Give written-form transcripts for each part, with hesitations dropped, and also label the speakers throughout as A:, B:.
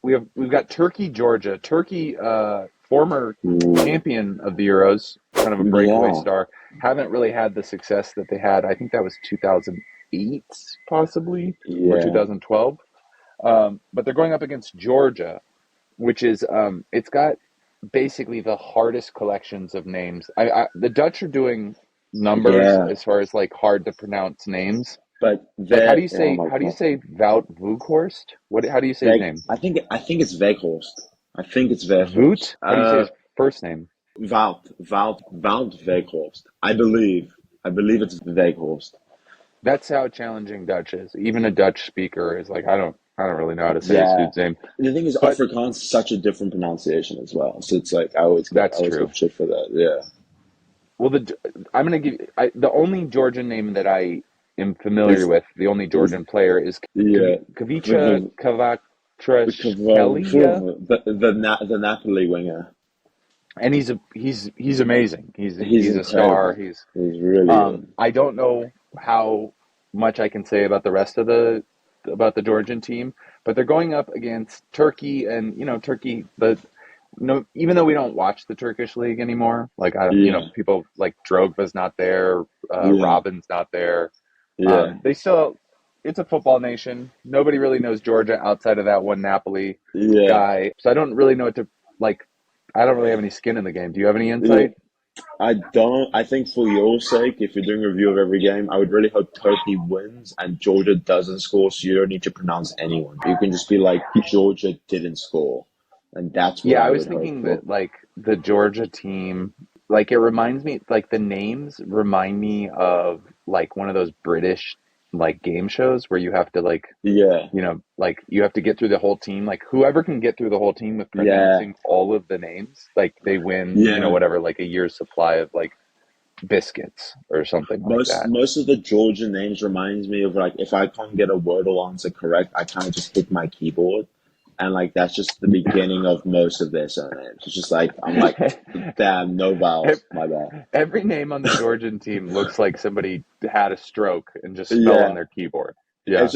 A: we've got Turkey, Georgia. Turkey, former
B: Ooh,
A: champion of the Euros, kind of a breakaway
B: yeah,
A: star. Haven't really had the success that they had. I think that was 2008, possibly, or
B: yeah,
A: 2012. But they're going up against Georgia, which is it's got basically the hardest collections of names. The Dutch are doing numbers
B: yeah.
A: as far as like hard to pronounce names.
B: But
A: Like
B: oh my
A: how do you
B: God,
A: say Wout Vughorst? What how do you say his
B: Veg.
A: name?
B: I think it's Weghorst. I think it's Weghorst.
A: Voot? How do you say his first name?
B: Wout Weghorst. I believe it's Weghorst.
A: That's how challenging Dutch is. Even a Dutch speaker is like, I don't really know how to say this
B: Yeah.
A: dude's name.
B: The thing is,
A: But
B: Afrikaans is such a different pronunciation as well. So it's like I
A: that's
B: always
A: true.
B: give shit for that. Yeah.
A: Well, I'm gonna give the only Georgian name that I am familiar
B: Is
A: with. The only
B: is
A: Georgian player is
B: yeah.
A: Kavicha
B: The
A: Kavatrashkelia,
B: the Napoli winger.
A: and he's amazing.
B: He's
A: He's a star.
B: incredible. He's really good.
A: I don't know how much I can say about the rest of the Georgian team, but they're going up against Turkey, and Turkey. The no, even though we don't watch the Turkish league anymore, like
B: Yeah.
A: people like Drogba's not there,
B: Yeah.
A: Robin's not there.
B: Yeah.
A: They still, it's a football nation. Nobody really knows Georgia outside of that one Napoli
B: Yeah.
A: guy, so I don't really know what to like. I don't really have any skin in the game. Do you have any
B: Yeah.
A: insight?
B: I don't. I think for your sake, if you're doing a review of every game, I would really hope Turkey wins and Georgia doesn't score, so you don't need to pronounce anyone. You can just be like, Georgia didn't score, and that's what
A: Yeah,
B: I
A: I was
B: would hope
A: thinking
B: for.
A: that like the Georgia team, like it reminds me, like the names remind me of like one of those British like game shows where you have to like,
B: Yeah,
A: like you have to get through the whole team. Like whoever can get through the whole team with
B: yeah,
A: pronouncing all of the names, like they win,
B: yeah.
A: whatever, like a year's supply of like biscuits or something like that.
B: Most of the Georgian names reminds me of like if I can't get a Wordle answer correct, I kind of just hit my keyboard, and like that's just the beginning of most of their surnames. It's just like I'm like, damn, no vowels, my bad.
A: Every name on the Georgian team looks like somebody had a stroke and just fell on
B: Yeah.
A: their keyboard. Yeah.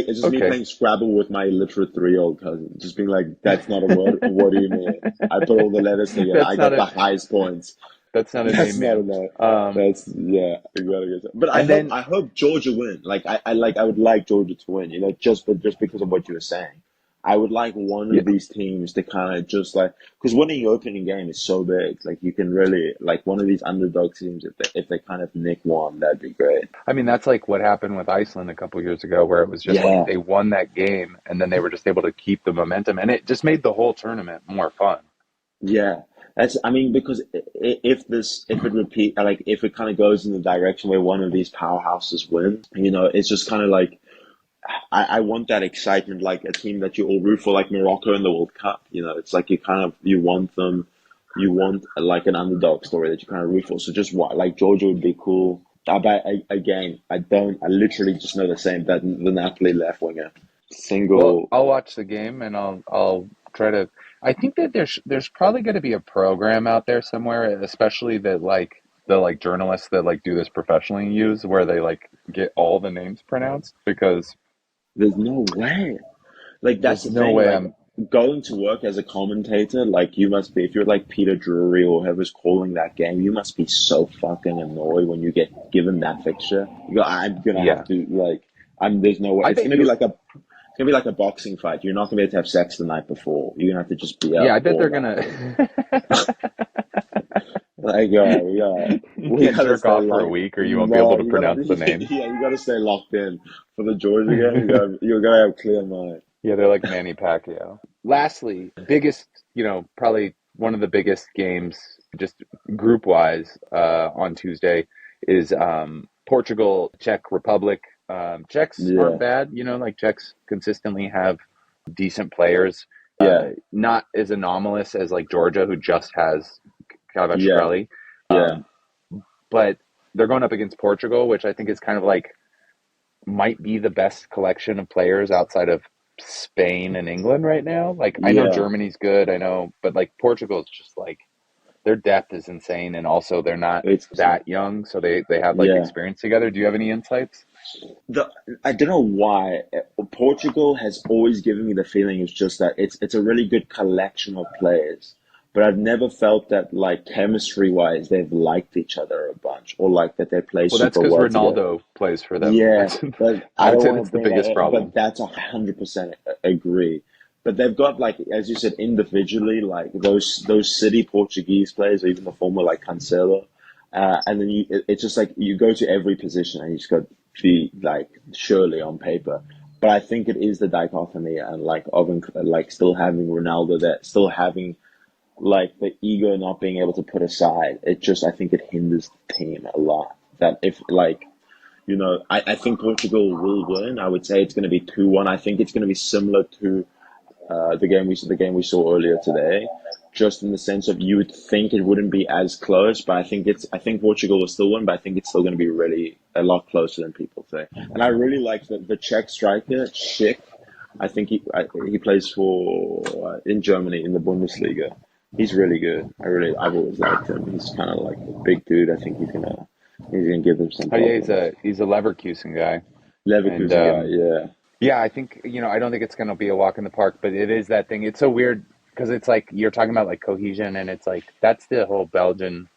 B: It's just me
A: Okay.
B: playing Scrabble with my illiterate 3-year-old cousin. Just being like, that's not a word. What do you mean? I put all the letters together. I
A: That's not
B: got
A: a
B: the highest points.
A: that's not a
B: That's
A: name,
B: not
A: man.
B: enough.
A: Um,
B: That's yeah, you gotta get that. But
A: and then
B: I hope Georgia win. Like I would like Georgia to win, just because of what you were saying. I would like one
A: yeah,
B: of these teams to kind of just like, because winning your opening game is so big. Like you can really, like one of these underdog teams, if they kind of nick one, that'd be great.
A: I mean that's like what happened with Iceland a couple years ago, where it was just like
B: Yeah.
A: they won that game and then they were just able to keep the momentum, and it just made the whole tournament more fun.
B: Yeah, I mean, because if it repeat, like, if it kind of goes in the direction where one of these powerhouses wins, it's just kind of like, I want that excitement, like a team that you all root for, like Morocco in the World Cup. It's like you want them, you want like an underdog story that you kind of root for. So just what, like Georgia would be cool. Again, I literally just know the same, that the Napoli left winger,
A: Well,
B: single,
A: I'll watch the game and I'll try to. I think that there's probably going to be a program out there somewhere, especially that like the like journalists that like do this professionally use, where they like get all the names pronounced, because
B: there's no way. Like that's
A: there's
B: the
A: no
B: thing.
A: way
B: Like
A: I'm.
B: going to work as a commentator, like you must be. If you're like Peter Drury or whoever's calling that game, you must be so fucking annoyed when you get given that fixture. You go, I'm gonna have
A: Yeah,
B: to like. I'm. There's no way.
A: I
B: It's
A: bet
B: gonna be
A: you.
B: like a. It's gonna be like a boxing fight. You're not gonna be able to have sex the night before. You're gonna have to just be
A: Yeah,
B: up
A: I bet
B: all
A: they're
B: night.
A: gonna.
B: Like,
A: You
B: we
A: can't
B: gotta
A: jerk
B: stay
A: off for a
B: locked.
A: week, or you won't be able
B: No,
A: to
B: you gotta.
A: pronounce the names.
B: Yeah, you gotta stay locked in for the Georgia game. You gotta have clear mind.
A: Yeah, they're like Manny Pacquiao. Lastly, biggest, probably one of the biggest games, just group wise, on Tuesday is Portugal, Czech Republic. Czechs aren't
B: Yeah,
A: bad, like Czechs consistently have decent players.
B: yeah,
A: Not as anomalous as like Georgia, who just has
B: yeah,
A: Kvaratskhelia.
B: yeah.
A: Um, but they're going up against Portugal, which I think is kind of like might be the best collection of players outside of Spain and England right now. Like I know
B: Yeah,
A: Germany's good, I know, but like Portugal's just like their depth is insane, and also they're not
B: it's
A: that young, so they have like
B: yeah.
A: experience together. Do you have any insights?
B: The I don't know why Portugal has always given me the feeling it's just that it's a really good collection of players, but I've never felt that like chemistry wise they've liked each other a bunch or like that they play
A: Well, that's
B: super
A: because
B: well together.
A: Ronaldo plays for them.
B: Yeah,
A: That's
B: but
A: I
B: I
A: would
B: don't
A: say
B: want
A: that's
B: to
A: the
B: bring that
A: biggest
B: in, but
A: problem.
B: that's 100% agree. But they've got like, as you said, individually, like those city Portuguese players, or even the former like Cancelo, and then it's just like you go to every position and you just got to be like surely on paper. But I think it is the dichotomy and like of like still having Ronaldo there, still having like the ego not being able to put aside. It just I think it hinders the team a lot. That if like I think Portugal will win. I would say it's going to be 2-1. I think it's going to be similar to the game we saw earlier today, just in the sense of you would think it wouldn't be as close, but I think Portugal will still win, but I think it's still going to be really a lot closer than people say. And I really like the Czech striker Schick. I think he plays for in Germany in the Bundesliga. He's really good. I've always liked him. He's kind of like a big dude. I think he's gonna give them some
A: Oh yeah,
B: problems.
A: he's a Leverkusen guy, and
B: Leverkusen guy, yeah.
A: yeah, I think I don't think it's going to be a walk in the park, but it is that thing. It's so weird because it's like you're talking about like cohesion, and it's like that's the whole Belgian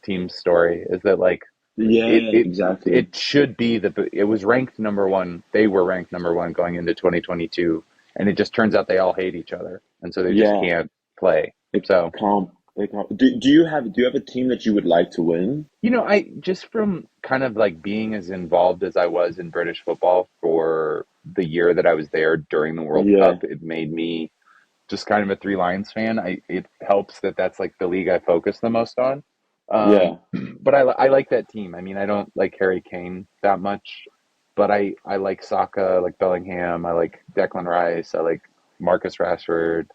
A: team story. Is that like it
B: Yeah,
A: it
B: exactly.
A: it should be it was ranked number one. They were ranked number one going into 2022, and it just turns out they all hate each other, and so they just
B: Yeah,
A: can't play.
B: it
A: So
B: can't. It can't. Do you have a team that you would like to win?
A: I just from kind of like being as involved as I was in British football for the year that I was there during the World
B: Yeah,
A: Cup, it made me just kind of a Three Lions fan. It helps that that's like the league I focus the most on. Um,
B: yeah.
A: but I like that team. I mean, I don't like Harry Kane that much, but I like Saka, I like Bellingham, I like Declan Rice, I like Marcus Rashford.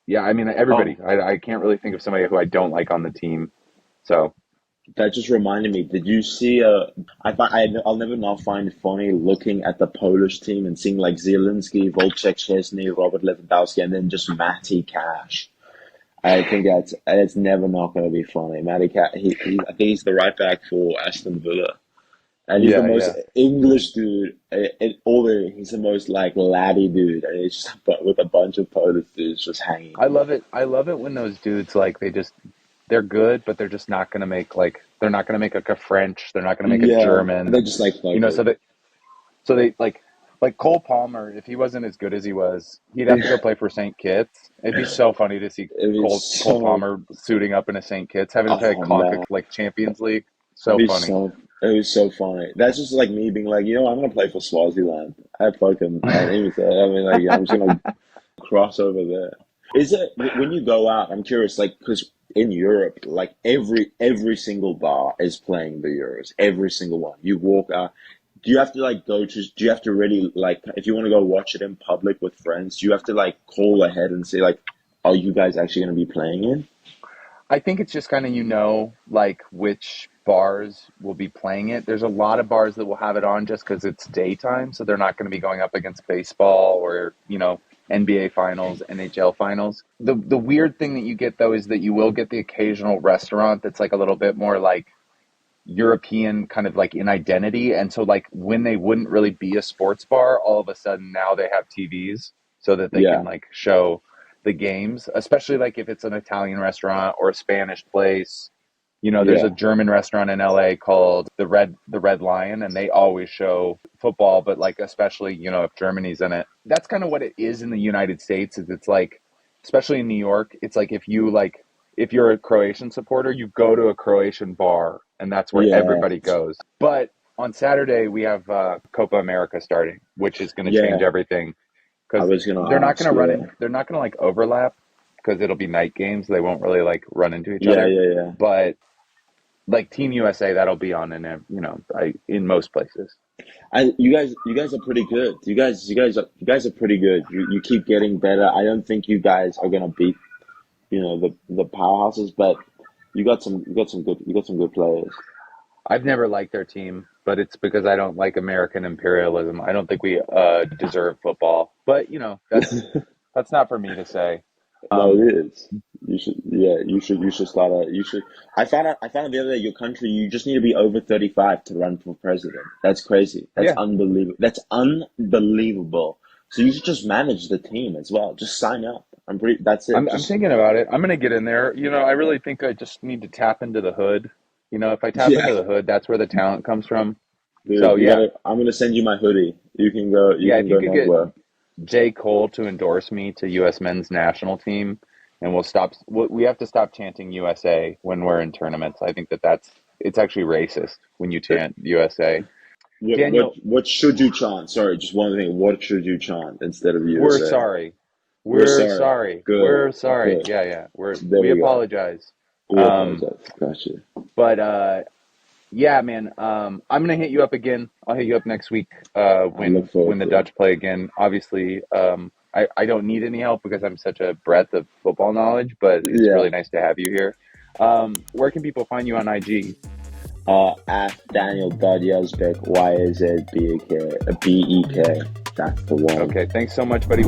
A: Yeah, I mean everybody.
B: Oh,
A: I can't really think of somebody who I don't like on the team. So
B: that just reminded me. Did you see? I'll never not find it funny looking at the Polish team and seeing like Zielinski, Wojciech Szczesny, Robert Lewandowski, and then just Matty Cash. I think that's never not going to be funny. Matty Cash. I think he's the right back for Aston Villa. And he's the
A: yeah,
B: most
A: yeah.
B: English dude he's the most like laddie dude, and he's just but with a bunch of Polish dudes just hanging.
A: I love it. I love it when those dudes like they're good, but they're just not gonna make like they're not gonna make like a French, they're not gonna make a
B: Yeah,
A: German,
B: they just like fuck
A: so they like Cole Palmer, if he wasn't as good as he was, he'd have to go
B: it.
A: play for St. Kitts. It'd be so funny to see
B: It'd be
A: Cole
B: so.
A: Palmer suiting up in a St. Kitts, having to play like
B: Oh man,
A: like Champions League.
B: it'd
A: So
B: be
A: funny.
B: so. It was so funny. That's just like me being like, I'm gonna play for Swaziland. I fucking and even so, I mean, like, I'm just gonna cross over there. Is it when you go out? I'm curious, like, because in Europe, like every single bar is playing the Euros. Every single one. You walk out. Do you have to like go to? Do you have to really like if you want to go watch it in public with friends? Do you have to like call ahead and say like, are you guys actually going to be playing in?
A: I think it's just kind of like which bars will be playing it. There's a lot of bars that will have it on just because it's daytime, so they're not going to be going up against baseball or NBA finals, NHL finals. The weird thing that you get though is that you will get the occasional restaurant that's like a little bit more like European kind of like in identity, and so like when they wouldn't really be a sports bar, all of a sudden now they have TVs so that they can
B: Yeah,
A: like show the games, especially like if it's an Italian restaurant or a Spanish place. There's a
B: yeah,
A: German restaurant in LA called the Red Lion, and they always show football, but like especially, if Germany's in it. That's kind of what it is in the United States, is it's like, especially in New York, it's like if you're a Croatian supporter, you go to a Croatian bar and that's where
B: yeah,
A: everybody goes. But on Saturday we have Copa America starting, which is going to change
B: yeah.
A: everything
B: I
A: because
B: was gonna ask. Yeah,
A: they're not going to like overlap because it'll be night games. They won't really like run into each
B: yeah,
A: other.
B: yeah, yeah.
A: But like Team USA, that'll be on in most places.
B: And you guys are pretty good. You guys are pretty good. You keep getting better. I don't think you guys are gonna beat the powerhouses, but you got some good players.
A: I've never liked their team, but it's because I don't like American imperialism. I don't think we deserve football. But that's not for me to say.
B: No,
A: Um,
B: it is. You should, yeah, you should start you should. I found out the other day, your country, you just need to be over 35 to run for president. That's crazy. That's
A: yeah,
B: unbelievable. That's unbelievable. So you should just manage the team as well. Just sign up. That's it.
A: I'm
B: Just,
A: thinking about it. I'm gonna get in there. I really think I just need to tap into the hood. If I tap
B: yeah,
A: into the hood, that's where the talent comes from.
B: dude,
A: So
B: you
A: yeah,
B: gotta, I'm gonna send you my hoodie. You
A: yeah.
B: can
A: If you
B: go
A: could get
B: network.
A: J. Cole to endorse me to U.S. men's national team, and we'll stop. We have to stop chanting USA when we're in tournaments. I think it's actually racist when you chant USA. Daniel,
B: What should you chant? Sorry, just one thing. What should you chant instead of
A: we're
B: USA?
A: sorry.
B: We're
A: We're
B: sorry.
A: sorry.
B: Good.
A: We're sorry.
B: Good.
A: Yeah, yeah.
B: There
A: We
B: we go.
A: apologize.
B: We
A: Um,
B: apologize. Gotcha.
A: but yeah, man. I'm gonna hit you up again. I'll hit you up next week.
B: I look
A: When
B: forward
A: the
B: to it.
A: Dutch play again. Obviously, I don't need any help because I'm such a breadth of football knowledge. But it's really
B: Yeah.
A: nice to have you here. Where can people find you on IG?
B: At Daniel.Yazbek, Yazbek. That's the one.
A: Okay, thanks so much, buddy.